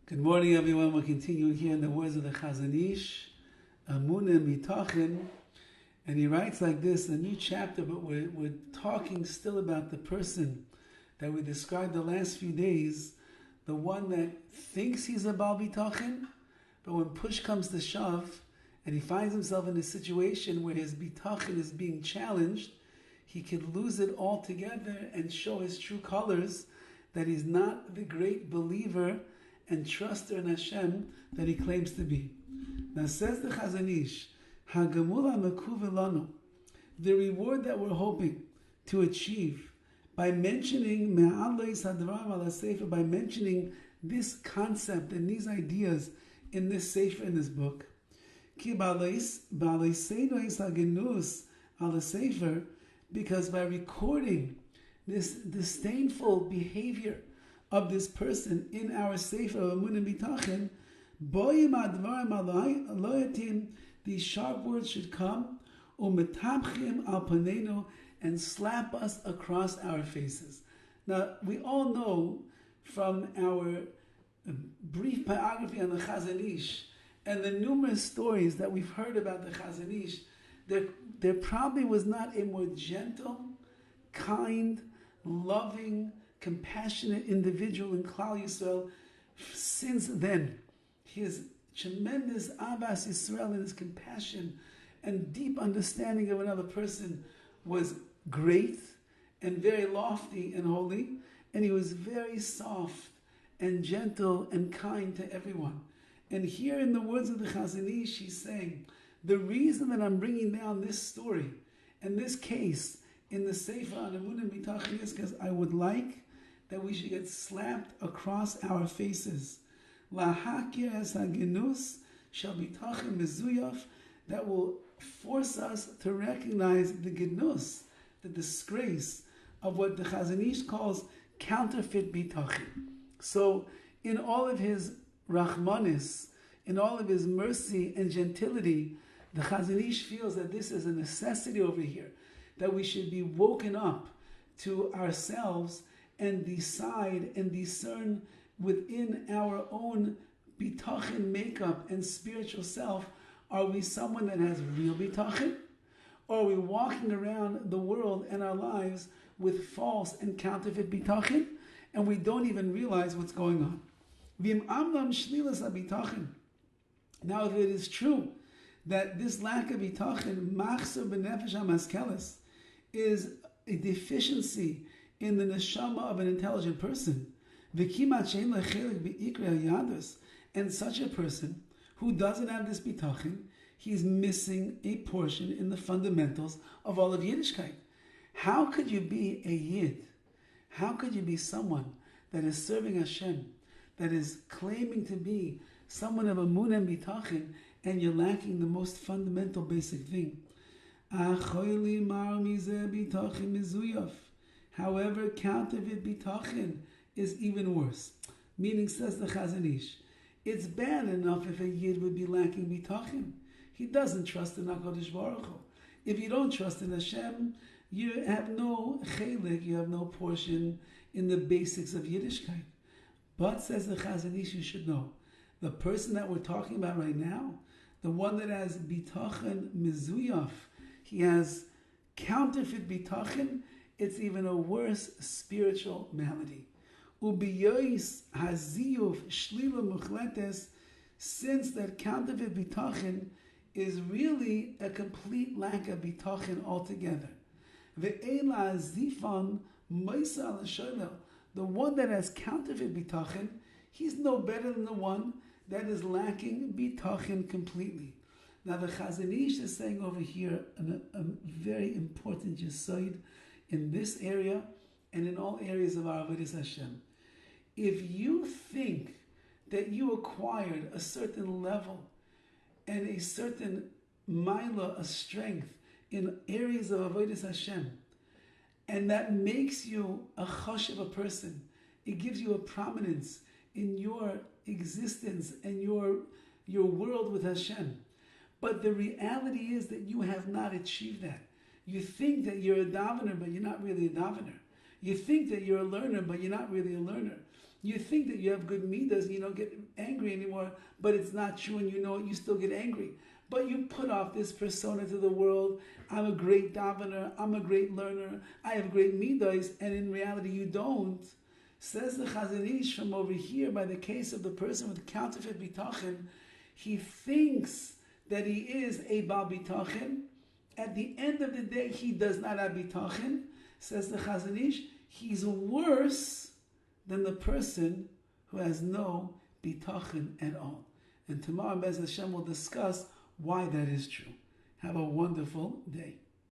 Good morning, everyone. We're continuing here in the words of the Chazon Ish, Emunah Bitachon, and he writes like this, a new chapter, but we're talking still about the person that we described the last few days, the one that thinks he's a Baal Bitachon, but when push comes to shove, and he finds himself in a situation where his Bitachon is being challenged, he could lose it altogether and show his true colors, that he's not the great believer and truster in Hashem that he claims to be. Now says the Chazon Ish, Hagamula mekuvelanu, the reward that we're hoping to achieve by mentioning by mentioning this concept and these ideas in this sefer, in this book. Because by recording this disdainful behavior of this person in our sefer of Emunah Bitachon, these sharp words should come, and slap us across our faces. Now, we all know from our brief biography on the Chazon Ish and the numerous stories that we've heard about the Chazon Ish, there probably was not a more gentle, kind, loving, compassionate individual in Klal Yisrael since then. His tremendous Avas Yisrael and his compassion and deep understanding of another person was great and very lofty and holy, and he was very soft and gentle and kind to everyone. And here in the words of the Chazon Ish, he's saying, the reason that I'm bringing down this story and this case in the Sefer on Emunah Bitachon is because I would like that we should get slapped across our faces. Lahakir es hagenus shall bitachon mezuyaf, that will force us to recognize the genus, the disgrace of what the Chazon Ish calls counterfeit bitachon. So, in all of his rachmanis, in all of his mercy and gentility, the Chazon Ish feels that this is a necessity over here, that we should be woken up to ourselves and decide and discern within our own bitachon makeup and spiritual self. Are we someone that has real bitachon? Or are we walking around the world and our lives with false and counterfeit bitachon, and we don't even realize what's going on? Now, if it is true that this lack of bitachon, machzor b'nefesh hamaskeles, is a deficiency in the neshama of an intelligent person, and such a person who doesn't have this bitachon, he's missing a portion in the fundamentals of all of Yiddishkeit. How could you be a Yid? How could you be someone that is serving Hashem, that is claiming to be someone of Emunah and Bitachon, and you're lacking the most fundamental basic thing? However, counterfeit bitachon is even worse. Meaning, says the Chazon Ish, it's bad enough if a Yid would be lacking bitachon. He doesn't trust in HaKadosh Baruch Hu. If you don't trust in Hashem, you have no chelik, you have no portion in the basics of Yiddishkeit. But, says the Chazon Ish, you should know, the person that we're talking about right now, the one that has bitachon mezuyaf, he has counterfeit bitachon, it's even a worse spiritual malady. Ubiyois haziyuf shlila muchletes, since that counterfeit bitachon is really a complete lack of bitachon altogether. Ve'ela zifan moisa al shoylel, the one that has counterfeit bitachon, he's no better than the one that is lacking bitachon completely. Now the Chazon Ish is saying over here a very important yesod in this area and in all areas of our avodas Hashem. If you think that you acquired a certain level and a certain maila, a strength in areas of avodas Hashem, and that makes you a chashuv a person, it gives you a prominence in your existence and your world with Hashem. But the reality is that you have not achieved that. You think that you're a davener, but you're not really a davener. You think that you're a learner, but you're not really a learner. You think that you have good midas, you don't get angry anymore, but it's not true, and you know it, you still get angry. But you put off this persona to the world. I'm a great davener, I'm a great learner, I have great midas, and in reality you don't. Says the Chazon Ish from over here, by the case of the person with counterfeit bitachon, he thinks that he is a Baal bitachon. At the end of the day, he does not have bitachon. Says the Chazon Ish, he's worse than the person who has no bitachon at all. And tomorrow, Bez Hashem, will discuss why that is true. Have a wonderful day.